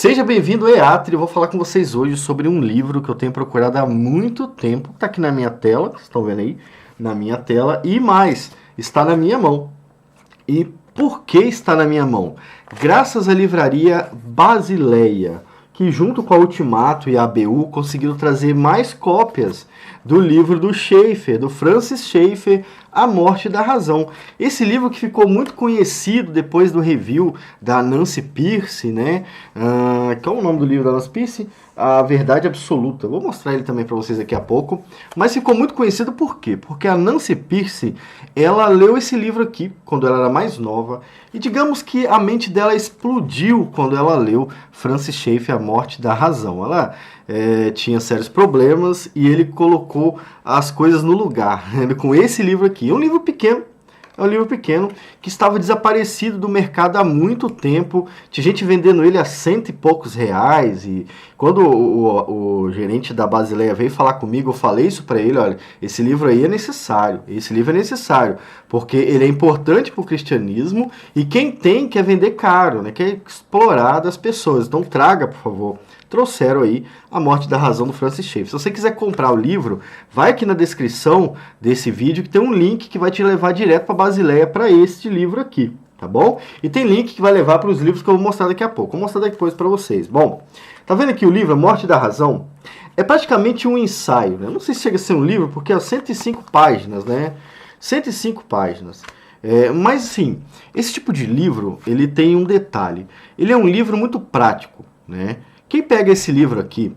Seja bem-vindo, EATRI. Eu vou falar com vocês hoje sobre um livro que eu tenho procurado há muito tempo. Está aqui na minha tela, vocês estão vendo aí? Na minha tela. E mais, está na minha mão. E por que está na minha mão? Graças à livraria Basileia, que junto com a Ultimato e a ABU conseguiram trazer mais cópias do livro do Schaeffer, do Francis Schaeffer, A Morte da Razão. Esse livro que ficou muito conhecido depois do review da Nancy Pearcey, né? Qual é o nome do livro da Nancy Pearcey? A Verdade Absoluta. Vou mostrar ele também para vocês daqui a pouco. Mas ficou muito conhecido por quê? Porque a Nancy Pearcey, ela leu esse livro aqui quando ela era mais nova e digamos que a mente dela explodiu quando ela leu Francis Schaeffer, A Morte da Razão. Ela tinha sérios problemas e ele colocou as coisas no lugar, né, com esse livro aqui. É um livro pequeno. É um livro pequeno que estava desaparecido do mercado há muito tempo. Tinha gente vendendo ele a R$100 e poucos. E quando o gerente da Basileia veio falar comigo, eu falei isso para ele: olha, esse livro aí é necessário. Esse livro é necessário porque ele é importante para o cristianismo e quem tem quer vender caro, né? Quer explorar das pessoas. Então traga, por favor. Trouxeram aí A Morte da Razão do Francis Schaeffer. Se você quiser comprar o livro, vai aqui na descrição desse vídeo que tem um link que vai te levar direto para a Basileia para este livro aqui, tá bom? E tem link que vai levar para os livros que eu vou mostrar daqui a pouco. Vou mostrar depois para vocês. Bom, tá vendo aqui o livro A Morte da Razão? É praticamente um ensaio, né? Não sei se chega a ser um livro porque é 105 páginas, né? 105 páginas. Mas assim, esse tipo de livro, ele tem um detalhe. Ele é um livro muito prático, né? Quem pega esse livro aqui,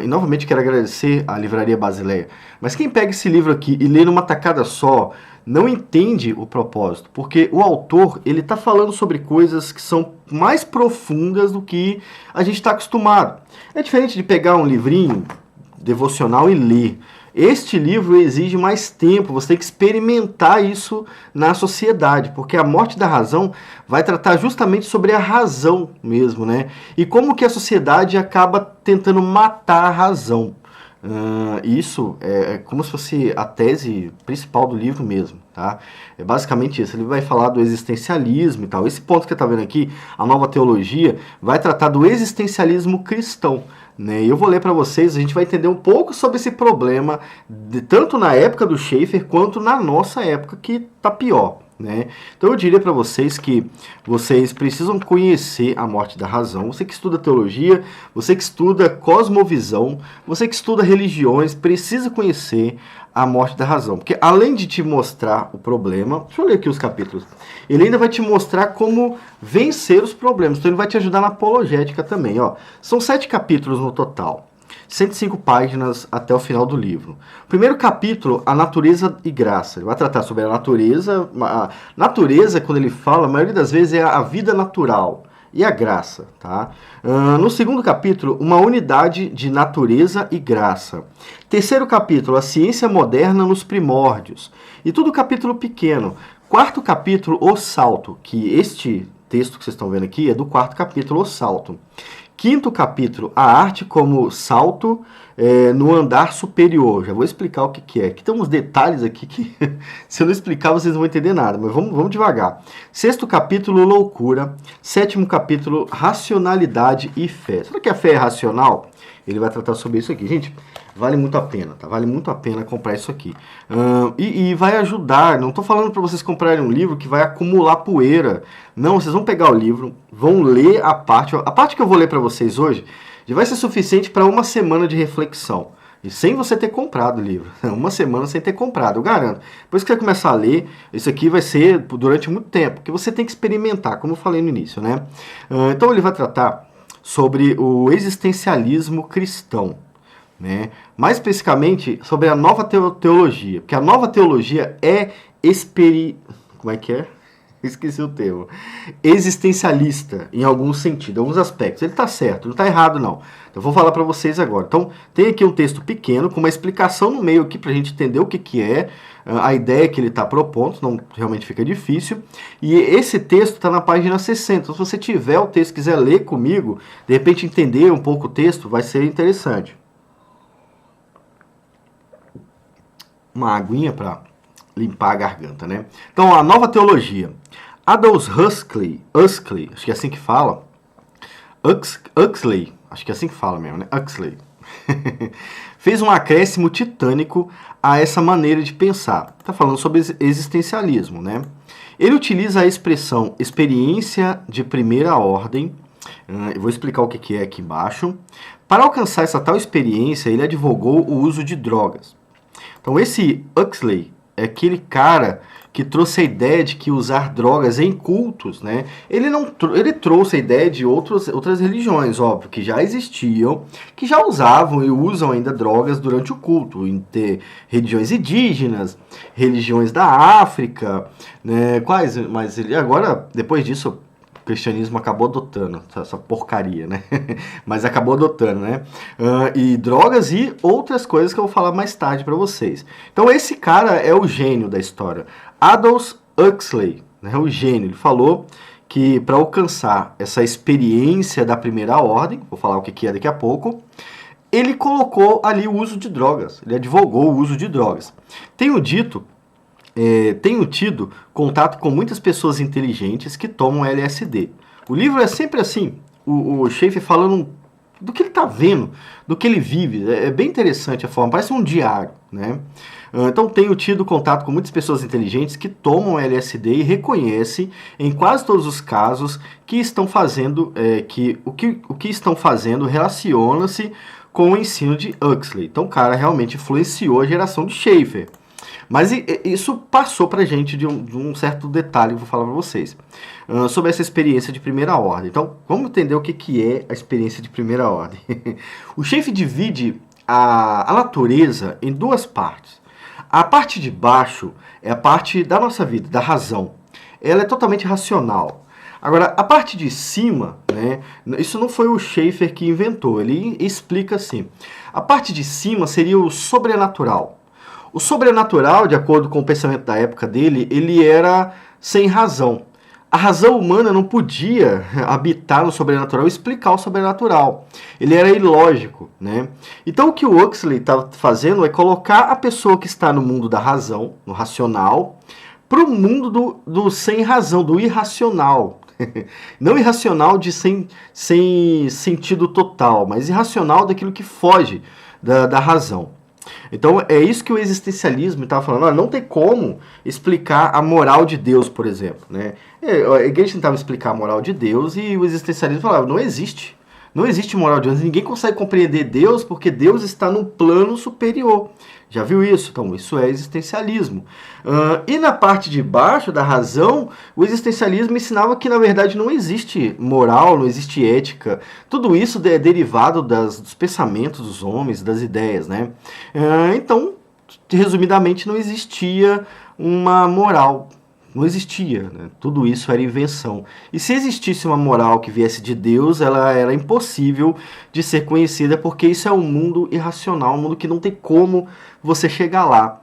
e novamente quero agradecer à Livraria Basileia, mas quem pega esse livro aqui e lê numa tacada só, não entende o propósito, porque o autor ele está falando sobre coisas que são mais profundas do que a gente está acostumado. É diferente de pegar um livrinho devocional e ler. Este livro exige mais tempo, você tem que experimentar isso na sociedade, porque A Morte da Razão vai tratar justamente sobre a razão mesmo, né? E como que a sociedade acaba tentando matar a razão. Isso é como se fosse a tese principal do livro mesmo, tá? É basicamente isso. Ele vai falar do existencialismo e tal. Esse ponto que você está vendo aqui, a Nova Teologia, vai tratar do existencialismo cristão. E eu vou ler para vocês, a gente vai entender um pouco sobre esse problema, tanto na época do Schaeffer, quanto na nossa época, que está pior. Então eu diria para vocês que vocês precisam conhecer A Morte da Razão. Você que estuda teologia, você que estuda cosmovisão, você que estuda religiões, precisa conhecer A Morte da Razão. Porque além de te mostrar o problema, deixa eu ler aqui os capítulos, ele ainda vai te mostrar como vencer os problemas. Então ele vai te ajudar na apologética também. São 7 capítulos no total. 105 páginas até o final do livro. Primeiro capítulo, a natureza e graça. Ele vai tratar sobre a natureza. A natureza, quando ele fala, a maioria das vezes é a vida natural e a graça. Tá? No segundo capítulo, uma unidade de natureza e graça. Terceiro capítulo, a ciência moderna nos primórdios. E tudo capítulo pequeno. Quarto capítulo, o salto, que este texto que vocês estão vendo aqui é do quarto capítulo, o salto. Quinto capítulo, a arte como salto no andar superior. Já vou explicar o que é. Aqui tem uns detalhes aqui que se eu não explicar vocês não vão entender nada, mas vamos devagar. Sexto capítulo, loucura. Sétimo capítulo, racionalidade e fé. Será que a fé é racional? Ele vai tratar sobre isso aqui. Gente, vale muito a pena, tá? Vale muito a pena comprar isso aqui. E vai ajudar. Não estou falando para vocês comprarem um livro que vai acumular poeira. Não, vocês vão pegar o livro, vão ler a parte. A parte que eu vou ler para vocês hoje já vai ser suficiente para uma semana de reflexão. E sem você ter comprado o livro. Uma semana sem ter comprado, eu garanto. Depois que você começar a ler, isso aqui vai ser durante muito tempo. Porque você tem que experimentar, como eu falei no início, né? Então ele vai tratar sobre o existencialismo cristão, né? Mais especificamente sobre a nova teologia, porque a nova teologia é como é que é? Esqueci o termo. Existencialista, em algum sentido, em alguns aspectos. Ele está certo, não está errado não. Eu vou falar para vocês agora. Então, tem aqui um texto pequeno, com uma explicação no meio aqui, para a gente entender o que é a ideia que ele está propondo, senão realmente fica difícil. E esse texto está na página 60. Então, se você tiver o texto e quiser ler comigo, de repente entender um pouco o texto, vai ser interessante. Uma aguinha para limpar a garganta, né? Então, a nova teologia. Aldous Huxley, acho que é assim que fala, Huxley, acho que é assim que fala mesmo, né? Huxley. Fez um acréscimo titânico a essa maneira de pensar. Está falando sobre existencialismo, né? Ele utiliza a expressão experiência de primeira ordem, eu vou explicar o que é aqui embaixo. Para alcançar essa tal experiência, ele advogou o uso de drogas. Então esse Huxley é aquele cara que trouxe a ideia de que usar drogas em cultos, né? Ele trouxe a ideia de outras religiões, óbvio, que já existiam, que já usavam e usam ainda drogas durante o culto, em ter religiões indígenas, religiões da África, né? Quais? Mas ele agora, depois disso, o cristianismo acabou adotando essa porcaria, né? Mas acabou adotando, né? E drogas e outras coisas que eu vou falar mais tarde para vocês. Então esse cara é o gênio da história. Aldous Huxley, né? O gênio. Ele falou que para alcançar essa experiência da primeira ordem, vou falar o que é daqui a pouco, ele colocou ali o uso de drogas. Ele advogou o uso de drogas. Tenho tido contato com muitas pessoas inteligentes que tomam LSD. O livro é sempre assim, o Schaefer falando do que ele está vendo, do que ele vive. É bem interessante a forma, parece um diário, né? Então tenho tido contato com muitas pessoas inteligentes que tomam LSD e reconhecem, em quase todos os casos, que estão fazendo, o que estão fazendo relaciona-se com o ensino de Huxley. Então o cara realmente influenciou a geração de Schaefer. Mas isso passou pra gente de um certo detalhe que eu vou falar para vocês. Sobre essa experiência de primeira ordem. Então, vamos entender o que é a experiência de primeira ordem. O Schaefer divide a natureza em duas partes. A parte de baixo é a parte da nossa vida, da razão. Ela é totalmente racional. Agora, a parte de cima, né, isso não foi o Schaefer que inventou, ele explica assim. A parte de cima seria o sobrenatural. O sobrenatural, de acordo com o pensamento da época dele, ele era sem razão. A razão humana não podia habitar no sobrenatural e explicar o sobrenatural. Ele era ilógico, né? Então o que o Huxley está fazendo é colocar a pessoa que está no mundo da razão, no racional, para o mundo do sem razão, do irracional. Não irracional de sem sentido total, mas irracional daquilo que foge da razão. Então é isso que o existencialismo estava falando. Não tem como explicar a moral de Deus, por exemplo, né? A igreja tentava explicar a moral de Deus e o existencialismo falava, não existe. Não existe moral de Deus. Ninguém consegue compreender Deus porque Deus está num plano superior. Já viu isso? Então, isso é existencialismo. E na parte de baixo da razão, o existencialismo ensinava que, na verdade, não existe moral, não existe ética. Tudo isso é derivado dos pensamentos dos homens, das ideias, né? Então, resumidamente, não existia uma moral. Não existia, né? Tudo isso era invenção. E se existisse uma moral que viesse de Deus, ela era impossível de ser conhecida, porque isso é um mundo irracional, um mundo que não tem como você chegar lá.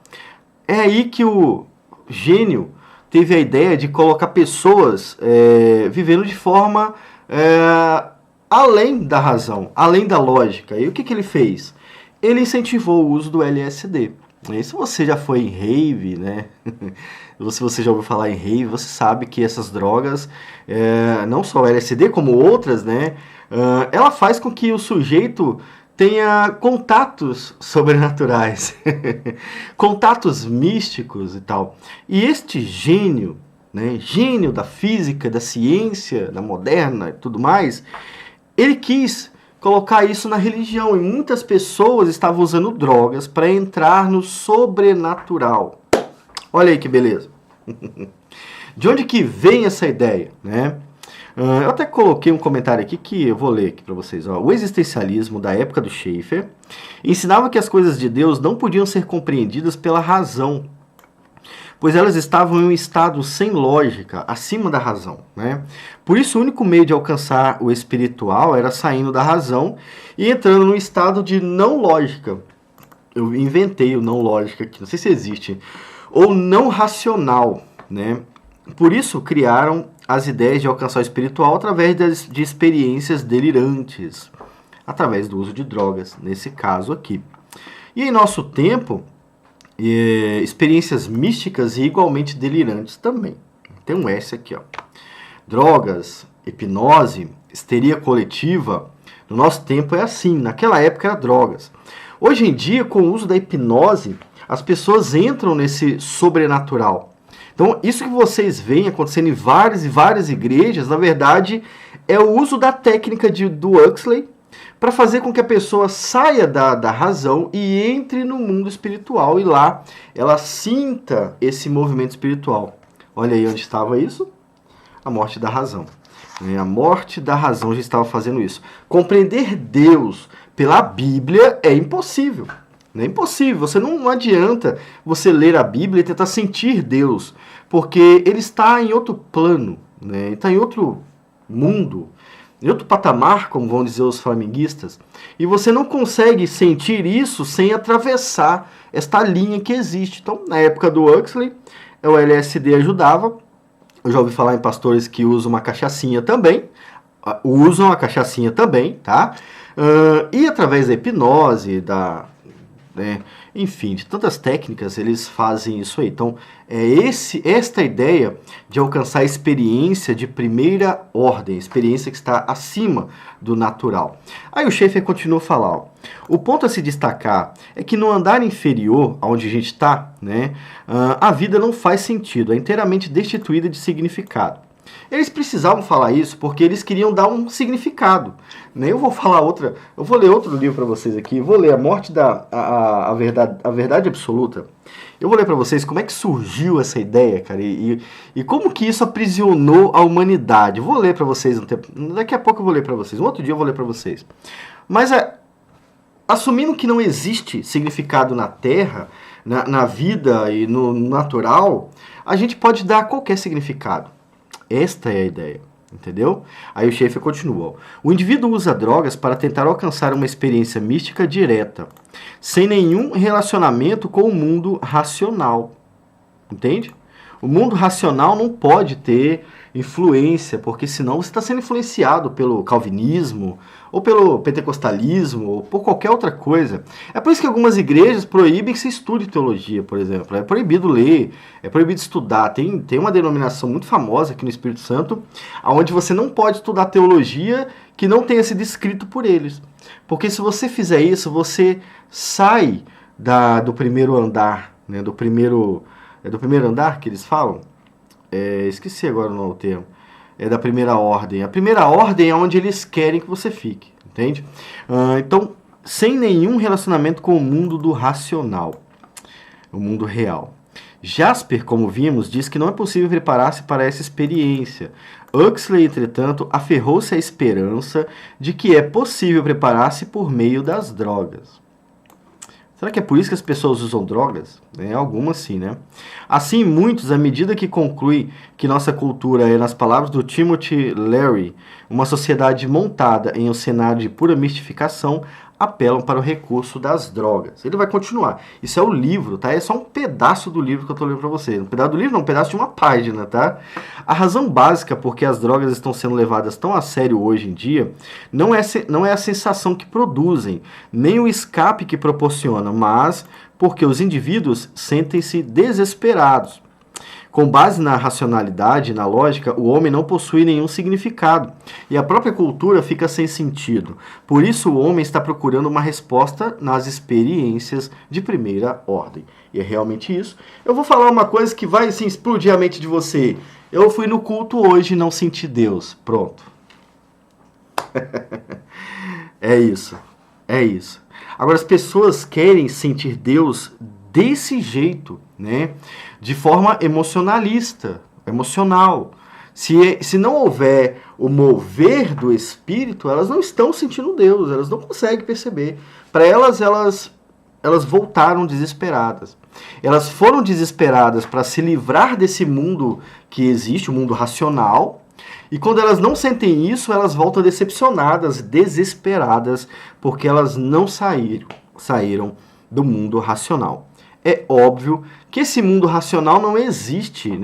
É aí que o gênio teve a ideia de colocar pessoas vivendo de forma além da razão, além da lógica. E o que ele fez? Ele incentivou o uso do LSD. E se você já foi em rave, né? Se você já ouviu falar em rave, você sabe que essas drogas, não só o LSD, como outras, né? Ela faz com que o sujeito tenha contatos sobrenaturais, contatos místicos e tal. E este gênio, né? Gênio da física, da ciência, da moderna e tudo mais, ele quis colocar isso na religião, e muitas pessoas estavam usando drogas para entrar no sobrenatural. Olha aí que beleza. De onde que vem essa ideia, né? Eu até coloquei um comentário aqui que eu vou ler aqui para vocês. O existencialismo da época do Schaefer ensinava que as coisas de Deus não podiam ser compreendidas pela razão, pois elas estavam em um estado sem lógica, acima da razão, né? Por isso, o único meio de alcançar o espiritual era saindo da razão e entrando num estado de não lógica. Eu inventei o não lógica aqui, não sei se existe. Ou não racional, né? Por isso, criaram as ideias de alcançar o espiritual através de experiências delirantes, através do uso de drogas, nesse caso aqui. E em nosso tempo, experiências místicas e igualmente delirantes também. Tem um S aqui, ó. Drogas, hipnose histeria coletiva, no nosso tempo é assim, naquela época era drogas. Hoje em dia, com o uso da hipnose, as pessoas entram nesse sobrenatural. Então, isso que vocês veem acontecendo em várias e várias igrejas, na verdade, é o uso da técnica do Huxley para fazer com que a pessoa saia da razão e entre no mundo espiritual e lá ela sinta esse movimento espiritual. Olha aí onde estava isso? A morte da razão. A morte da razão já estava fazendo isso. Compreender Deus pela Bíblia é impossível. É impossível. Você não adianta você ler a Bíblia e tentar sentir Deus, porque ele está em outro plano, né? Ele está em outro mundo, em outro patamar, como vão dizer os flamenguistas, e você não consegue sentir isso sem atravessar esta linha que existe. Então, na época do Huxley, o LSD ajudava. Eu já ouvi falar em pastores que usam uma cachaçinha também, tá? E através da hipnose, enfim, de tantas técnicas, eles fazem isso aí. Então, esta ideia de alcançar a experiência de primeira ordem, experiência que está acima do natural. Aí o Schaeffer continua a falar, ó, o ponto a se destacar é que no andar inferior, onde a gente está, a vida não faz sentido, é inteiramente destituída de significado. Eles precisavam falar isso porque eles queriam dar um significado. Eu vou ler outro livro para vocês aqui. Vou ler a Verdade Absoluta. Eu vou ler para vocês como é que surgiu essa ideia, cara, e como que isso aprisionou a humanidade. Vou ler para vocês um tempo. Daqui a pouco eu vou ler para vocês. Um outro dia eu vou ler para vocês. Mas assumindo que não existe significado na Terra, na vida e no natural, a gente pode dar qualquer significado. Esta é a ideia, entendeu? Aí o Schaeffer continua. O indivíduo usa drogas para tentar alcançar uma experiência mística direta, sem nenhum relacionamento com o mundo racional. Entende? O mundo racional não pode ter influência, porque senão você está sendo influenciado pelo calvinismo, ou pelo pentecostalismo, ou por qualquer outra coisa. É por isso que algumas igrejas proíbem que se estude teologia, por exemplo. É proibido ler, é proibido estudar. Tem uma denominação muito famosa aqui no Espírito Santo, onde você não pode estudar teologia que não tenha sido escrito por eles. Porque se você fizer isso, você sai do primeiro andar, do primeiro andar que eles falam? Esqueci agora o nome do termo. É da primeira ordem. A primeira ordem é onde eles querem que você fique, entende? Então, sem nenhum relacionamento com o mundo do racional, o mundo real. Jasper, como vimos, diz que não é possível preparar-se para essa experiência. Huxley, entretanto, aferrou-se à esperança de que é possível preparar-se por meio das drogas. Será que é por isso que as pessoas usam drogas? Algumas sim, né? Assim, muitos, à medida que concluem que nossa cultura é, nas palavras do Timothy Leary, uma sociedade montada em um cenário de pura mistificação, apelam para o recurso das drogas. Ele vai continuar. Isso é o livro, tá? É só um pedaço do livro que eu estou lendo para vocês. Um pedaço do livro, não, um pedaço de uma página, tá? A razão básica por que as drogas estão sendo levadas tão a sério hoje em dia não é a sensação que produzem, nem o escape que proporcionam, mas porque os indivíduos sentem-se desesperados. Com base na racionalidade e na lógica, o homem não possui nenhum significado e a própria cultura fica sem sentido. Por isso, o homem está procurando uma resposta nas experiências de primeira ordem. E é realmente isso. Eu vou falar uma coisa que vai assim, explodir a mente de você. Eu fui no culto hoje e não senti Deus. Pronto. É isso. Agora, as pessoas querem sentir Deus desse jeito, de forma emocional. Se não houver o mover do Espírito, elas não estão sentindo Deus, elas não conseguem perceber. Para elas voltaram desesperadas. Elas foram desesperadas para se livrar desse mundo que existe, o mundo racional, e quando elas não sentem isso, elas voltam decepcionadas, desesperadas, porque elas não saíram do mundo racional. É óbvio que esse mundo racional não existe,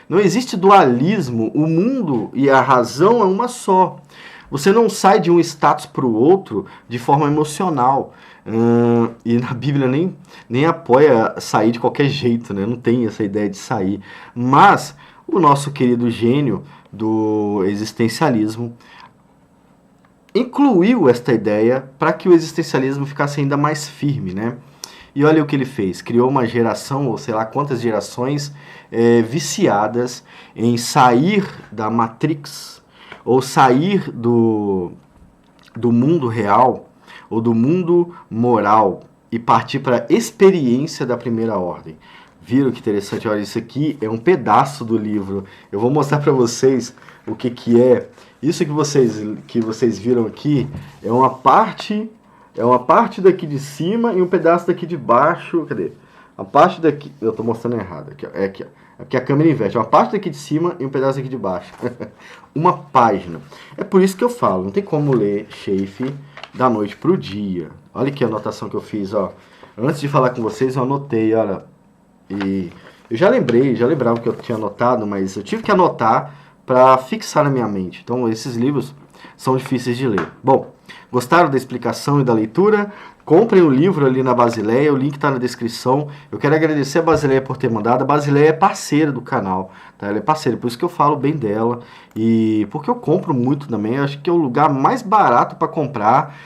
Não existe dualismo, o mundo e a razão é uma só. Você não sai de um status para o outro de forma emocional. E na Bíblia nem apoia sair de qualquer jeito, Não tem essa ideia de sair. Mas o nosso querido gênio do existencialismo incluiu esta ideia para que o existencialismo ficasse ainda mais firme, né? E olha o que ele fez, criou uma geração, ou sei lá quantas gerações, viciadas em sair da Matrix, ou sair do mundo real, ou do mundo moral, e partir para a experiência da primeira ordem. Viram que interessante? Olha, isso aqui é um pedaço do livro. Eu vou mostrar para vocês o que é. Isso que vocês viram aqui é uma parte daqui de cima e um pedaço daqui de baixo. Cadê? A parte daqui, eu estou mostrando errado. Aqui, ó, aqui, ó. É porque a câmera inverte. Uma parte daqui de cima e um pedaço aqui de baixo. Uma página. É por isso que eu falo, não tem como ler Schaefer da noite para o dia. Olha aqui a anotação que eu fiz, ó. Antes de falar com vocês, eu anotei, olha. E eu já lembrava que eu tinha anotado, mas eu tive que anotar para fixar na minha mente. Então, esses livros são difíceis de ler. Bom, gostaram da explicação e da leitura? Comprem o livro ali na Basileia, o link está na descrição. Eu quero agradecer a Basileia por ter mandado. A Basileia é parceira do canal, tá? Ela é parceira, por isso que eu falo bem dela. E porque eu compro muito também, eu acho que é o lugar mais barato para comprar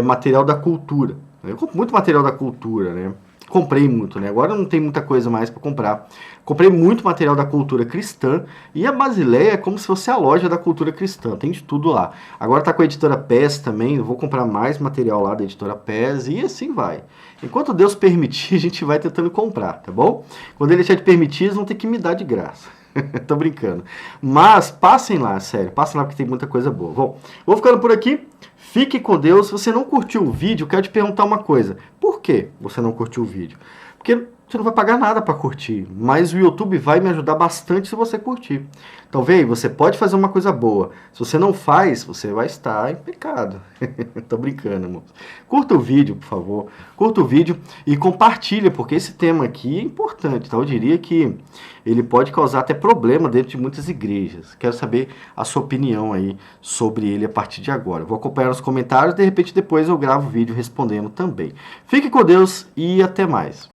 material da cultura. Eu compro muito material da cultura, né? Comprei muito, né? Agora não tem muita coisa mais para comprar. Comprei muito material da cultura cristã e a Basileia é como se fosse a loja da cultura cristã, tem de tudo lá. Agora tá com a editora PES também, eu vou comprar mais material lá da editora PES e assim vai. Enquanto Deus permitir, a gente vai tentando comprar, tá bom? Quando ele deixar de permitir, eles vão ter que me dar de graça. Tô brincando. Mas passem lá, sério, passem lá porque tem muita coisa boa. Bom, vou ficando por aqui. Fique com Deus. Se você não curtiu o vídeo, eu quero te perguntar uma coisa. Por que você não curtiu o vídeo? Porque você não vai pagar nada para curtir, mas o YouTube vai me ajudar bastante se você curtir. Então, veja, você pode fazer uma coisa boa. Se você não faz, você vai estar em pecado. Tô brincando, amor. Curta o vídeo, por favor. Curta o vídeo e compartilha, porque esse tema aqui é importante. Tá? Eu diria que ele pode causar até problema dentro de muitas igrejas. Quero saber a sua opinião aí sobre ele a partir de agora. Vou acompanhar nos comentários, de repente depois eu gravo o vídeo respondendo também. Fique com Deus e até mais.